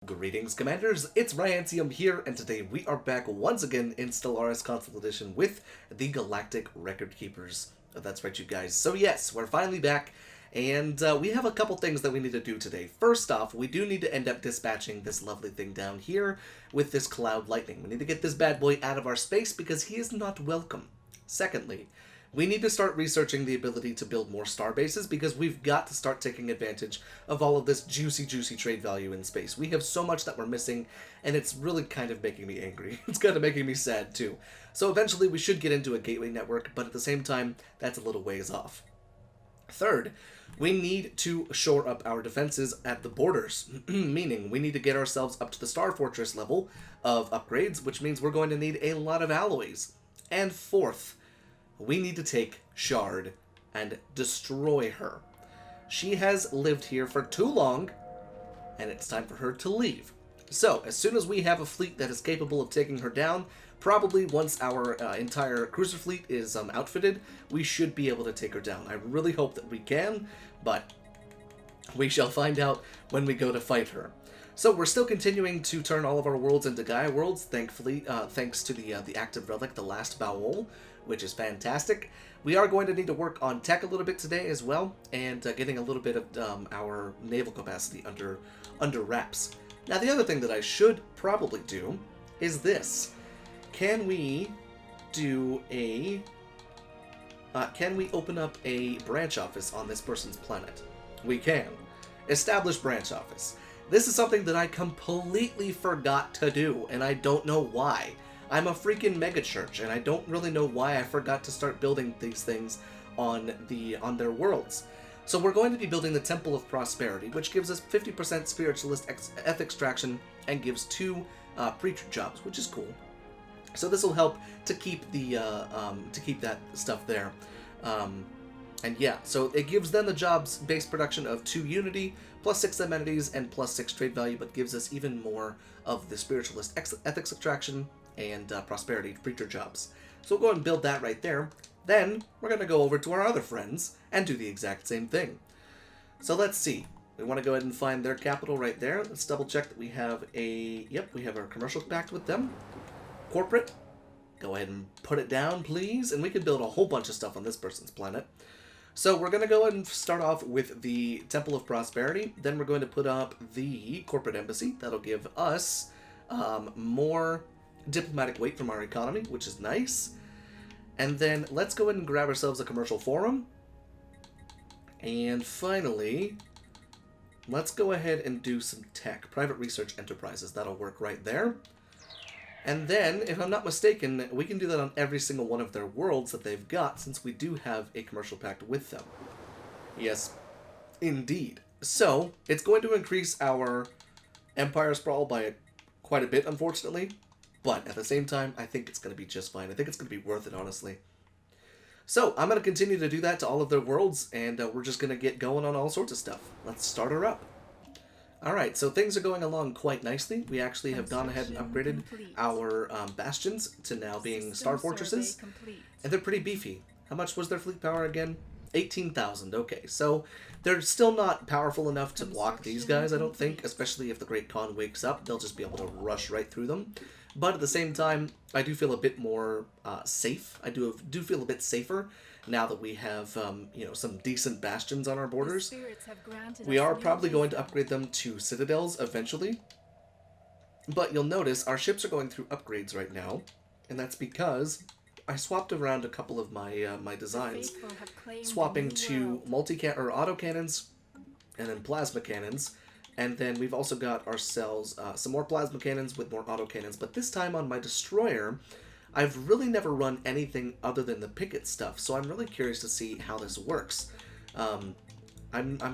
Greetings, Commanders! It's Ryant1UM here, and today we are back once again in Stellaris Console Edition with the Galactic Record Keepers. That's right, you guys. So yes, we're finally back, and we have a couple things that we need to do today. First off, we do need to end up dispatching this lovely thing down here with this Cloud Lightning. We need to get this bad boy out of our space because he is not welcome. Secondly, we need to start researching the ability to build more star bases because we've got to start taking advantage of all of this juicy trade value in space. We have so much that we're missing, and it's really kind of making me angry. It's kind of making me sad, too. So eventually we should get into a gateway network, but at the same time, that's a little ways off. Third, we need to shore up our defenses at the borders, meaning we need to get ourselves up to the Star Fortress level of upgrades, which means we're going to need a lot of alloys. And fourth, we need to take Shard and destroy her. She has lived here for too long, and it's time for her to leave. So, as soon as we have a fleet that is capable of taking her down, probably once our entire cruiser fleet is outfitted, we should be able to take her down. I really hope that we can, but we shall find out when we go to fight her. So we're still continuing to turn all of our worlds into Gaia worlds, thankfully, thanks to the active relic, the last Bowel, which is fantastic. We are going to need to work on tech a little bit today as well, and getting a little bit of our naval capacity under wraps. Now, the other thing that I should probably do is this. Can we do a... can we open up a branch office on this person's planet? We can. Establish branch office. This is something that I completely forgot to do, and I don't know why. I'm a freaking megachurch, and I don't really know why I forgot to start building these things on their worlds. So we're going to be building the Temple of Prosperity, which gives us 50% spiritualist ethics traction and gives 2 preacher jobs, which is cool. So this will help to keep the keep that stuff there. And yeah, so it gives them the jobs base production of 2 unity, plus 6 amenities, and plus 6 trade value, but gives us even more of the spiritualist ethics attraction and prosperity preacher jobs. So we'll go ahead and build that right there. Then we're going to go over to our other friends and do the exact same thing. So let's see. We want to go ahead and find their capital right there. Let's double check that we have a... Yep, we have our commercial pact with them. Corporate. Go ahead and put it down, please. And we can build a whole bunch of stuff on this person's planet. So we're going to go ahead and start off with the Temple of Prosperity. Then we're going to put up the corporate embassy. That'll give us more diplomatic weight from our economy, which is nice. And then let's go ahead and grab ourselves a commercial forum. And finally, let's go ahead and do some tech. Private research enterprises. That'll work right there. And then, if I'm not mistaken, we can do that on every single one of their worlds that they've got, since we do have a commercial pact with them. Yes, indeed. So, it's going to increase our empire sprawl by quite a bit, unfortunately. But at the same time, I think it's going to be just fine. I think it's going to be worth it, honestly. So, I'm going to continue to do that to all of their worlds, and we're just going to get going on all sorts of stuff. Let's start her up. Alright, so things are going along quite nicely. We actually have gone ahead and upgraded our bastions to now being Star Fortresses. And they're pretty beefy. How much was their fleet power again? 18,000, okay. So they're still not powerful enough to block these guys, I don't think. Especially if the Great Khan wakes up, they'll just be able to rush right through them. But at the same time, I do feel a bit more safe. I do feel a bit safer now that we have, you know, some decent bastions on our borders. We are probably going to upgrade them to citadels eventually. But you'll notice our ships are going through upgrades right now. And that's because I swapped around a couple of my my designs, swapping to autocannons and then plasma cannons. And then we've also got ourselves some more plasma cannons with more autocannons. But this time on my destroyer, I've really never run anything other than the picket stuff, so I'm really curious to see how this works. I'm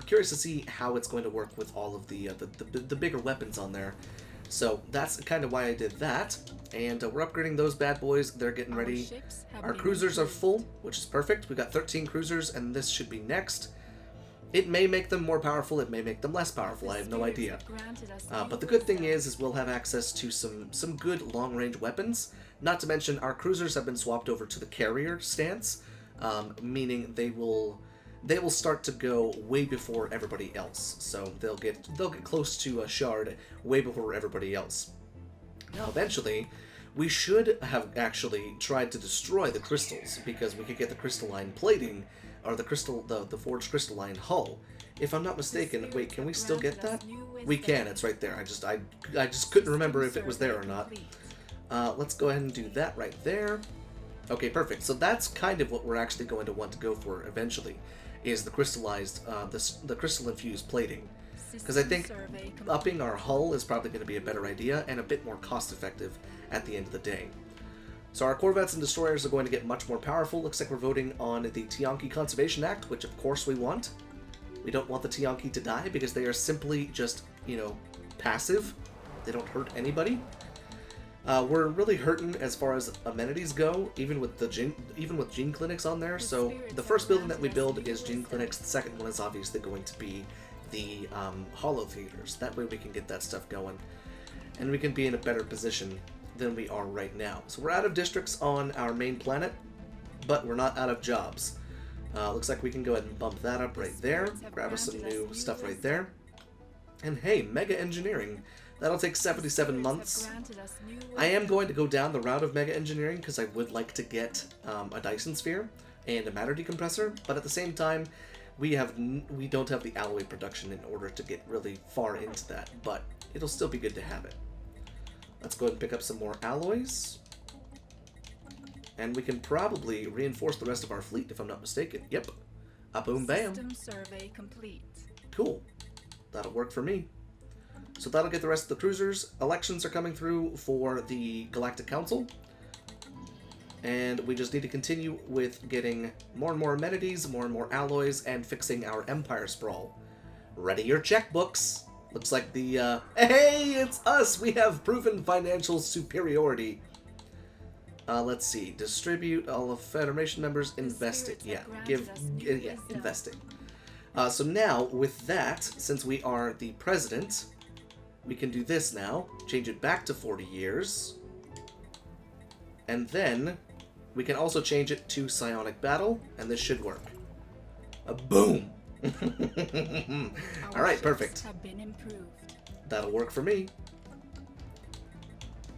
curious to see how it's going to work with all of the bigger weapons on there. So that's kind of why I did that. And we're upgrading those bad boys. They're getting ready. Our cruisers are full, which is perfect. We've got 13 cruisers, and this should be next. It may make them more powerful, it may make them less powerful, I have no idea. But the good thing is we'll have access to some good long-range weapons. Not to mention, our cruisers have been swapped over to the carrier stance, meaning they will they will start to go way before everybody else. So they'll get close to a shard way before everybody else. Now, eventually, we should have actually tried to destroy the crystals, because we could get the crystalline plating, or the forged crystalline hull. If I'm not mistaken, wait, can we still get that? We can, it's right there. I just couldn't remember if it was there or not. Let's go ahead and do that right there. Okay, perfect. So that's kind of what we're actually going to want to go for eventually, is the crystallized, the crystal-infused plating. Because I think upping our hull is probably going to be a better idea and a bit more cost-effective at the end of the day. So our corvettes and destroyers are going to get much more powerful. Looks like we're voting on the Tiyanki Conservation Act, which of course we want. We don't want the Tiyanki to die because they are simply just, you know, passive. They don't hurt anybody. We're really hurting as far as amenities go, even with gene clinics on there. So the first building that we build is gene clinics. The second one is obviously going to be the holo theaters. That way we can get that stuff going, and we can be in a better position than we are right now. So we're out of districts on our main planet, but we're not out of jobs. Looks like we can go ahead and bump that up right there. Grab us some new stuff right there. And hey, mega engineering. That'll take 77 months. I am going to go down the route of mega engineering because I would like to get a Dyson sphere and a matter decompressor, but at the same time, we don't have the alloy production in order to get really far into that, but it'll still be good to have it. Let's go ahead and pick up some more alloys. And we can probably reinforce the rest of our fleet, if I'm not mistaken. Yep. A boom bam. System survey complete. Cool. That'll work for me. So that'll get the rest of the cruisers. Elections are coming through for the Galactic Council. And we just need to continue with getting more and more amenities, more and more alloys, and fixing our Empire Sprawl. Ready your checkbooks! Looks like the, hey, it's us! We have proven financial superiority. Let's see. Distribute all of Federation members. Invest it. Yeah. Invest it. So now, with that, since we are the president, we can do this now. Change it back to 40 years. And then, we can also change it to Psionic Battle, and this should work. Boom! Alright, perfect. That'll work for me.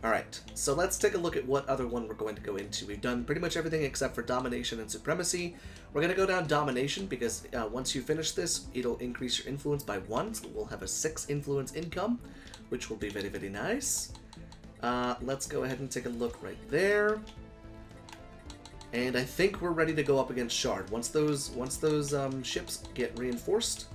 Alright, so let's take a look at what other one we're going to go into. We've done pretty much everything except for Domination and Supremacy. We're going to go down Domination because once you finish this, it'll increase your influence by 1, so we'll have a 6 influence income, which will be very, very nice. Let's go ahead and take a look right there. And I think we're ready to go up against Shard. Once those ships get reinforced,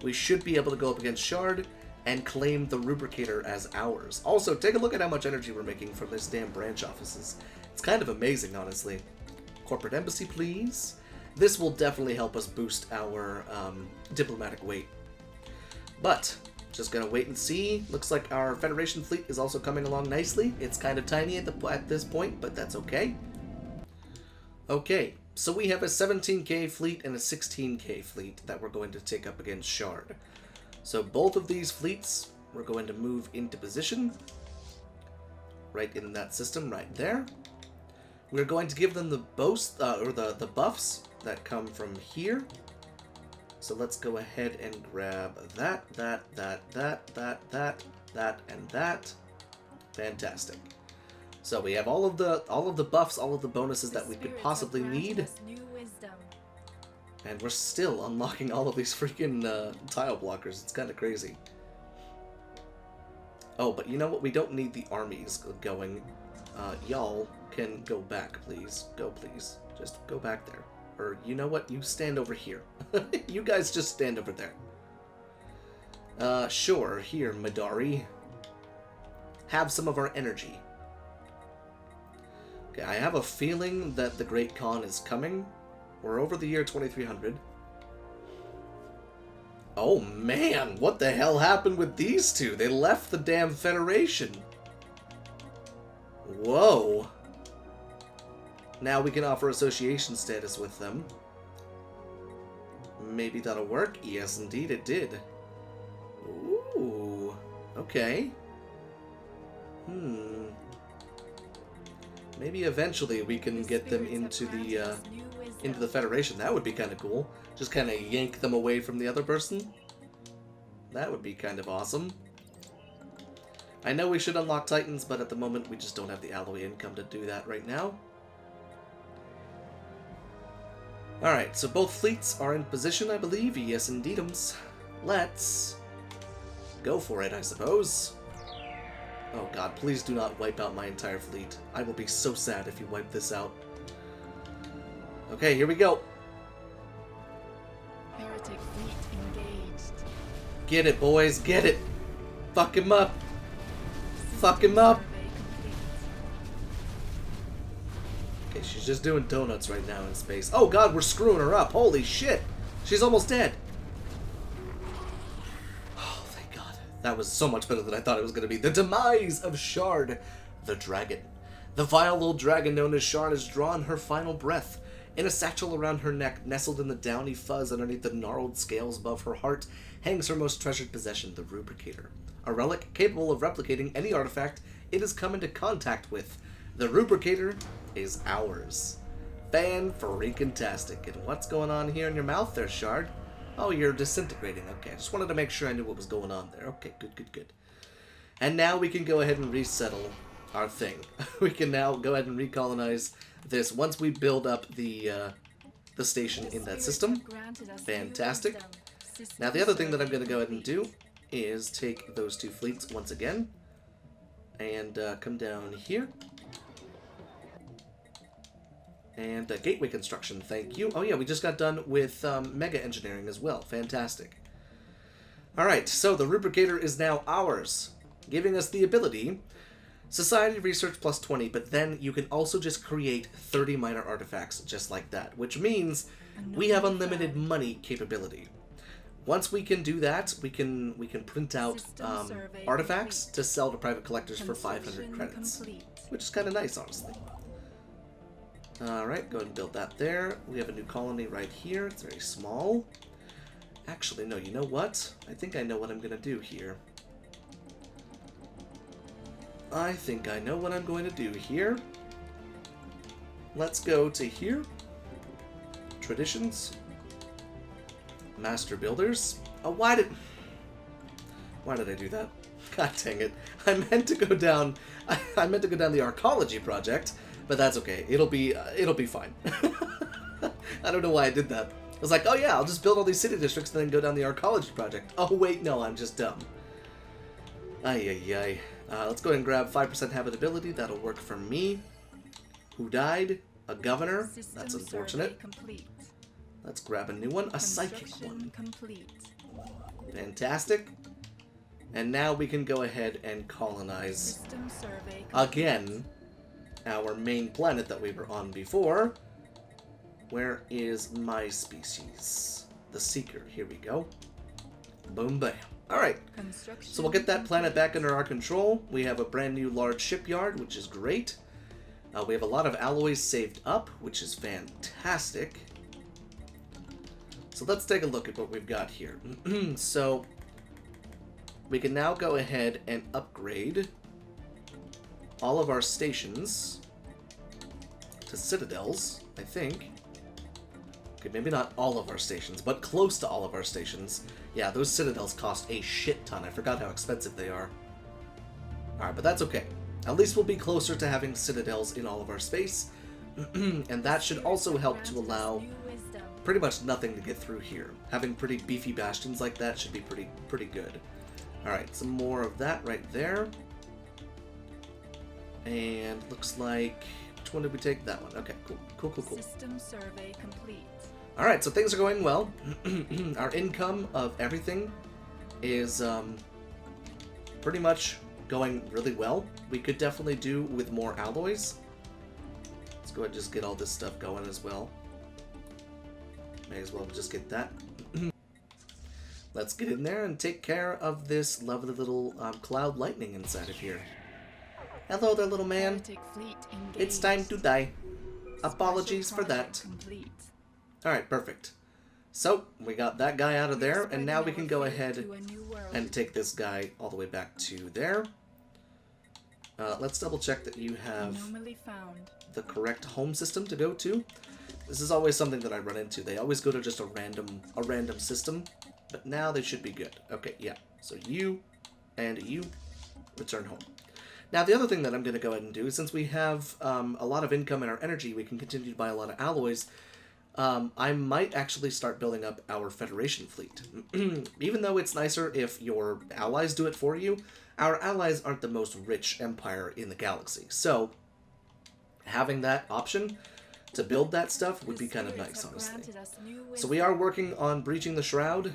we should be able to go up against Shard and claim the Rubricator as ours. Also, take a look at how much energy we're making from this damn branch offices. It's kind of amazing, honestly. Corporate embassy, please. This will definitely help us boost our diplomatic weight. But, just gonna wait and see. Looks like our Federation fleet is also coming along nicely. It's kind of tiny at this point, but that's okay. Okay, so we have a 17k fleet and a 16k fleet that we're going to take up against Shard. So both of these fleets, we're going to move into position, right in that system, right there. We're going to give them the the buffs that come from here. So let's go ahead and grab that, and that. Fantastic. So we have all of the buffs, all of the bonuses that we could possibly need. And we're still unlocking all of these freaking tile blockers. It's kind of crazy. Oh, but you know what? We don't need the armies going. Y'all can go back, please. Go, please. Just go back there. Or, you know what? You stand over here. You guys just stand over there. Sure. Here, Midari. Have some of our energy. Okay, I have a feeling that the Great Khan is coming. We're over the year 2300. Oh man, what the hell happened with these two? They left the damn Federation. Whoa. Now we can offer association status with them. Maybe that'll work? Yes, indeed it did. Ooh, okay. Maybe eventually we can get them into the into the Federation. That would be kind of cool. Just kind of yank them away from the other person. That would be kind of awesome. I know we should unlock Titans, but at the moment we just don't have the alloy income to do that right now. Alright, so both fleets are in position, I believe. Yes, indeedums. Let's go for it, I suppose. Oh god, please do not wipe out my entire fleet. I will be so sad if you wipe this out. Okay, here we go. Heretic fleet engaged. Get it, boys, get it. Fuck him up. Fuck him up. Okay, she's just doing donuts right now in space. Oh god, we're screwing her up. Holy shit. She's almost dead. Oh, thank god. That was so much better than I thought it was going to be. The demise of Shard, the dragon. The vile old dragon known as Shard has drawn her final breath. In a satchel around her neck, nestled in the downy fuzz underneath the gnarled scales above her heart, hangs her most treasured possession, the Rubricator. A relic capable of replicating any artifact it has come into contact with. The Rubricator is ours. Fan-freaking-tastic. And what's going on here in your mouth there, Shard? Oh, you're disintegrating. Okay, I just wanted to make sure I knew what was going on there. Okay, good, good, good. And now we can go ahead and resettle our thing. We can now go ahead and recolonize this once we build up the station in that system. Fantastic. Now the other thing that I'm going to go ahead and do is take those two fleets once again and come down here. And gateway construction, thank you. Oh yeah, we just got done with mega engineering as well. Fantastic. Alright, so the Rubricator is now ours, giving us the ability, Society Research plus 20, but then you can also just create 30 minor artifacts just like that, which means we have unlimited money capability. Once we can do that, we can print out artifacts to sell to private collectors for 500 credits, which is kind of nice, honestly. Alright, go ahead and build that there. We have a new colony right here. It's very small. Actually, no, you know what? I think I know what I'm going to do here. I think I know what I'm going to do here. Let's go to here. Traditions. Master Builders. Oh, why did I do that? God dang it. I meant to go down the archaeology project, but that's okay. It'll be fine. I don't know why I did that. I was like, oh yeah, I'll just build all these city districts and then go down the archaeology project. Oh wait, no, I'm just dumb. Ay ay ay. Let's go ahead and grab 5% habitability. That'll work for me. Who died? A governor. That's unfortunate. Let's grab a new one. A psychic one. Fantastic. And now we can go ahead and colonize again our main planet that we were on before. Where is my species? The Seeker. Here we go. Boom, bam. Alright, so we'll get that planet back under our control. We have a brand new large shipyard, which is great. We have a lot of alloys saved up, which is fantastic. So let's take a look at what we've got here. So we can now go ahead and upgrade all of our stations to citadels, I think. Okay, maybe not all of our stations, but close to all of our stations. Yeah, those citadels cost a shit ton. I forgot how expensive they are. Alright, but that's okay. At least we'll be closer to having citadels in all of our space. And that should also help to allow pretty much nothing to get through here. Having pretty beefy bastions like that should be pretty good. Alright, some more of that right there. And looks like... which one did we take? That one. Okay, cool. Cool. System survey complete. Alright, so things are going well. Our income of everything is pretty much going really well. We could definitely do with more alloys. Let's go ahead and just get all this stuff going as well. May as well just get that. Let's get in there and take care of this lovely little cloud lightning inside of here. Hello there, little man. It's time to die. Apologies for that. Alright, perfect. So, we got that guy out of there, and now we can go ahead and take this guy all the way back to there. Let's double check that you have the correct home system to go to. This is always something that I run into. They always go to just a random system, but now they should be good. Okay, yeah. So you and you return home. Now, the other thing that I'm going to go ahead and do, since we have a lot of income in our energy, we can continue to buy a lot of alloys. I might actually start building up our Federation fleet. Even though it's nicer if your allies do it for you, our allies aren't the most rich empire in the galaxy. So, having that option to build that stuff would be kind of nice, honestly. So we are working on breaching the Shroud.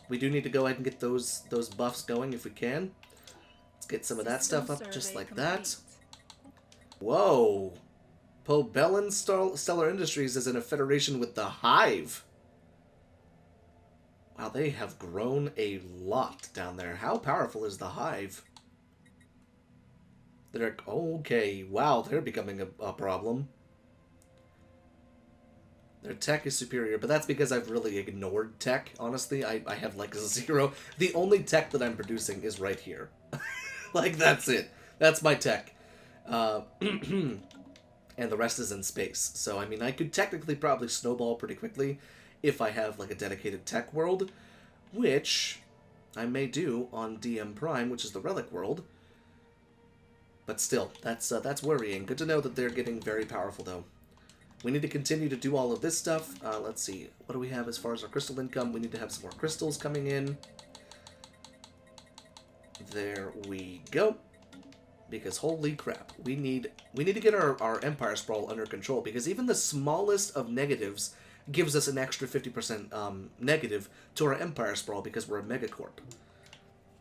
We do need to go ahead and get those buffs going if we can. Let's get some of that stuff up just like that. Whoa! Pobellin Stellar Industries is in a federation with the Hive. Wow, they have grown a lot down there. How powerful is the Hive? They're okay. Wow, they're becoming a problem. Their tech is superior, but that's because I've really ignored tech, honestly. I have like 0. The only tech that I'm producing is right here. Like, that's it. That's my tech. And the rest is in space. So, I mean, I could technically probably snowball pretty quickly if I have, like, a dedicated tech world, which I may do on DM Prime, which is the Relic world. But still, that's worrying. Good to know that they're getting very powerful, though. We need to continue to do all of this stuff. Let's see. What do we have as far as our crystal income? We need to have some more crystals coming in. There we go. Because holy crap, we need to get our Empire Sprawl under control, because even the smallest of negatives gives us an extra 50% negative to our Empire Sprawl because we're a megacorp.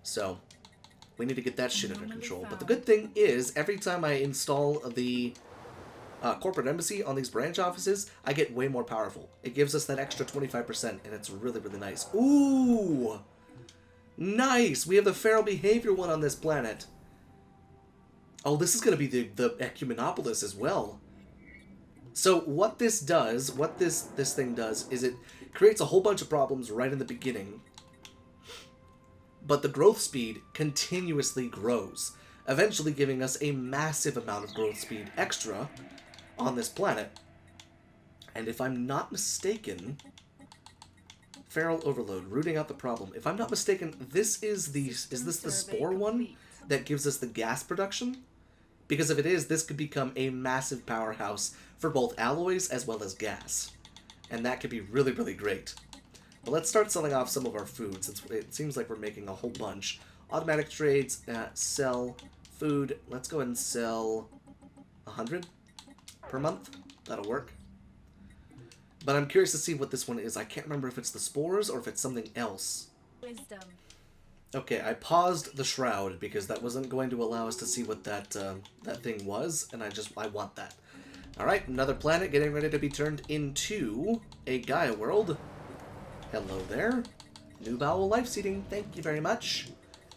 So, we need to get that shit under control. But the good thing is, every time I install the corporate embassy on these branch offices, I get way more powerful. It gives us that extra 25%, and it's really, really nice. Ooh! Nice! We have the feral behavior one on this planet. Oh, this is going to be the Ecumenopolis as well. So what this does, what this thing does, is it creates a whole bunch of problems right in the beginning. But the growth speed continuously grows, eventually giving us a massive amount of growth speed extra on this planet. And if I'm not mistaken, feral overload, rooting out the problem. If I'm not mistaken, this is this the spore one that gives us the gas production? Because if it is, this could become a massive powerhouse for both alloys as well as gas. And that could be really, really great. But let's start selling off some of our food, since it seems like we're making a whole bunch. Automatic trades, sell food. Let's go ahead and sell 100 per month. That'll work. But I'm curious to see what this one is. I can't remember if it's the spores or if it's something else. Wisdom. Okay, I paused the shroud because that wasn't going to allow us to see what that thing was, and I want that. Alright, another planet getting ready to be turned into a Gaia world. Hello there. New bowel life seeding, thank you very much.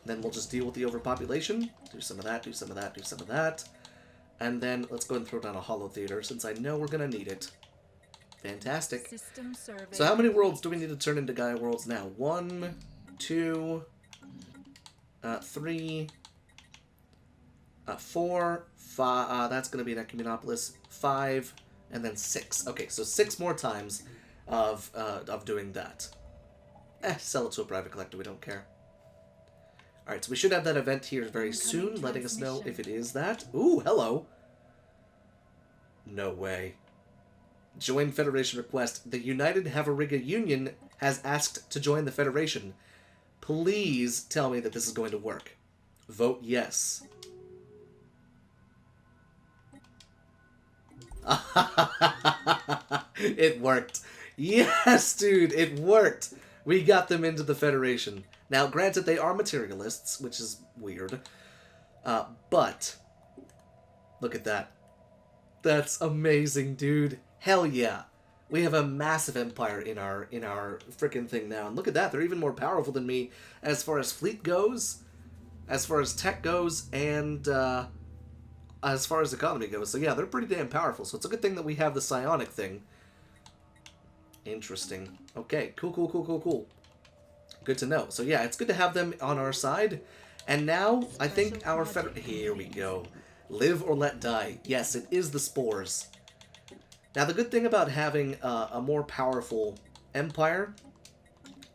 Then we'll just deal with the overpopulation. Do some of that, do some of that, do some of that. And then let's go ahead and throw down a holo theater, since I know we're going to need it. Fantastic. System survey. So how many worlds do we need to turn into Gaia worlds now? 1, 2... 3, 4, 5, that's going to be an Ecumenopolis, 5, and then 6. Okay, so 6 more times of doing that. Sell it to a private collector, we don't care. Alright, so we should have that event here very soon, letting us know if it is that. Ooh, hello! No way. Join Federation request. The United Havariga Union has asked to join the Federation. Please tell me that this is going to work. Vote yes. It worked. Yes, dude, it worked. We got them into the Federation. Now, granted, they are materialists, which is weird. But, look at that. That's amazing, dude. Hell yeah. We have a massive empire in our frickin' thing now. And look at that, they're even more powerful than me as far as fleet goes, as far as tech goes, and as far as economy goes. So yeah, they're pretty damn powerful. So it's a good thing that we have the psionic thing. Interesting. Okay, cool. Good to know. So yeah, it's good to have them on our side. And now, I think our Here we go. Live or let die. Yes, it is the spores. Now, the good thing about having a more powerful empire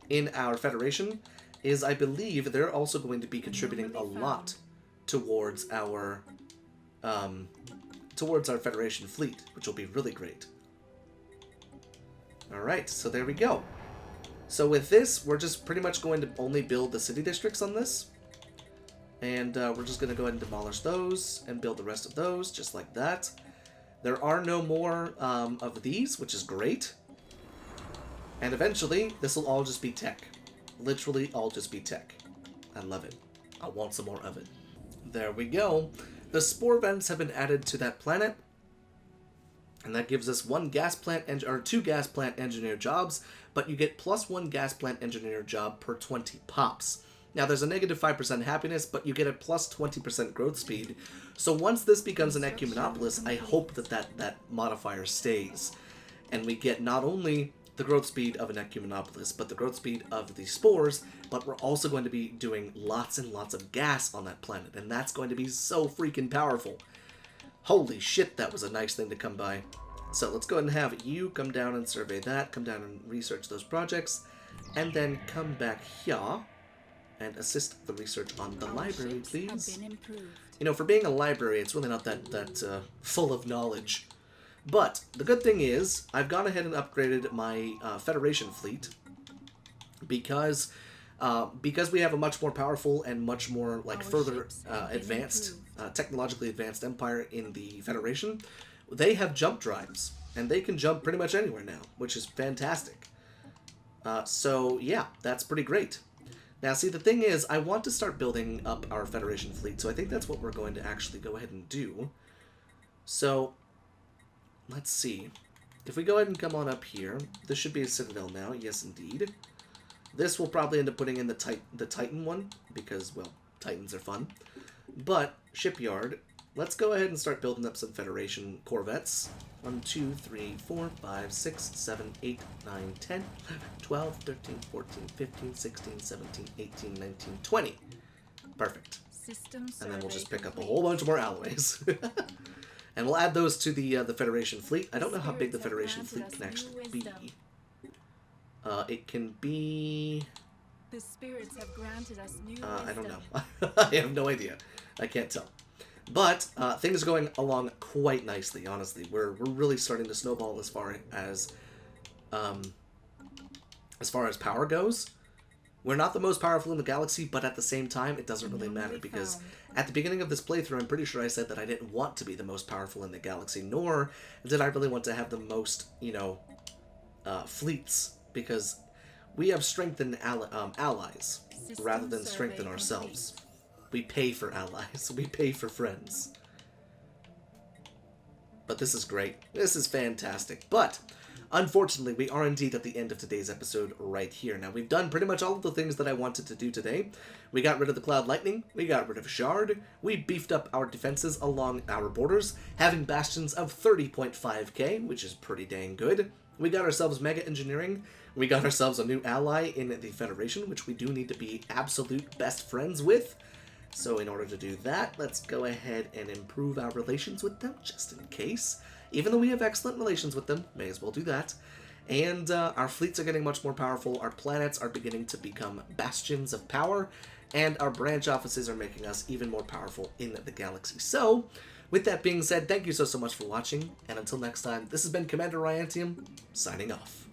in our Federation is I believe they're also going to be contributing a lot towards our Federation fleet, which will be really great. Alright, so there we go. So with this, we're just pretty much going to only build the city districts on this. And we're just going to go ahead and demolish those and build the rest of those, just like that. There are no more of these, which is great. And eventually, this will all just be tech. Literally all just be tech. I love it. I want some more of it. There we go. The spore vents have been added to that planet. And that gives us two gas plant engineer jobs, but you get +1 gas plant engineer job per 20 pops. Now there's a -5% happiness, but you get a +20% growth speed. So once this becomes an ecumenopolis, I hope that modifier stays. And we get not only the growth speed of an ecumenopolis, but the growth speed of the spores, but we're also going to be doing lots and lots of gas on that planet, and that's going to be so freaking powerful. Holy shit, that was a nice thing to come by. So let's go ahead and have you come down and survey that, come down and research those projects, and then come back here and assist the research on the library, please. You know, for being a library, it's really not that full of knowledge. But the good thing is, I've gone ahead and upgraded my Federation fleet because we have a much more powerful and much more further advanced, technologically advanced empire in the Federation. They have jump drives, and they can jump pretty much anywhere now, which is fantastic. So yeah, that's pretty great. Now, see, the thing is, I want to start building up our Federation fleet, so I think that's what we're going to actually go ahead and do. So let's see. If we go ahead and come on up here, this should be a citadel now. Yes, indeed. This will probably end up putting in the Titan one, because, well, Titans are fun. But, shipyard, let's go ahead and start building up some Federation corvettes. 1, 2, 3, 4, 5, 6, 7, 8, 9, 10, 11, 12, 13, 14, 15, 16, 17, 18, 19, 20. Perfect. And then we'll just pick up a whole bunch more alloys. And we'll add those to the Federation fleet. I don't know how big the Federation fleet can actually be. It can be... The spirits have granted us new I don't know. I have no idea. I can't tell. But things are going along quite nicely, honestly. We're really starting to snowball as far as power goes. We're not the most powerful in the galaxy, but at the same time, it doesn't really matter, because at the beginning of this playthrough, I'm pretty sure I said that I didn't want to be the most powerful in the galaxy, nor did I really want to have the most, fleets, because we have strengthened allies rather than strengthen ourselves. We pay for allies. We pay for friends. But this is great. This is fantastic. But unfortunately, we are indeed at the end of today's episode right here. Now, we've done pretty much all of the things that I wanted to do today. We got rid of the Cloud Lightning. We got rid of Shard. We beefed up our defenses along our borders, having bastions of 30.5k, which is pretty dang good. We got ourselves Mega Engineering. We got ourselves a new ally in the Federation, which we do need to be absolute best friends with. So in order to do that, let's go ahead and improve our relations with them, just in case. Even though we have excellent relations with them, may as well do that. And our fleets are getting much more powerful, our planets are beginning to become bastions of power, and our branch offices are making us even more powerful in the galaxy. So, with that being said, thank you so much for watching, and until next time, this has been Commander RYANT1UM, signing off.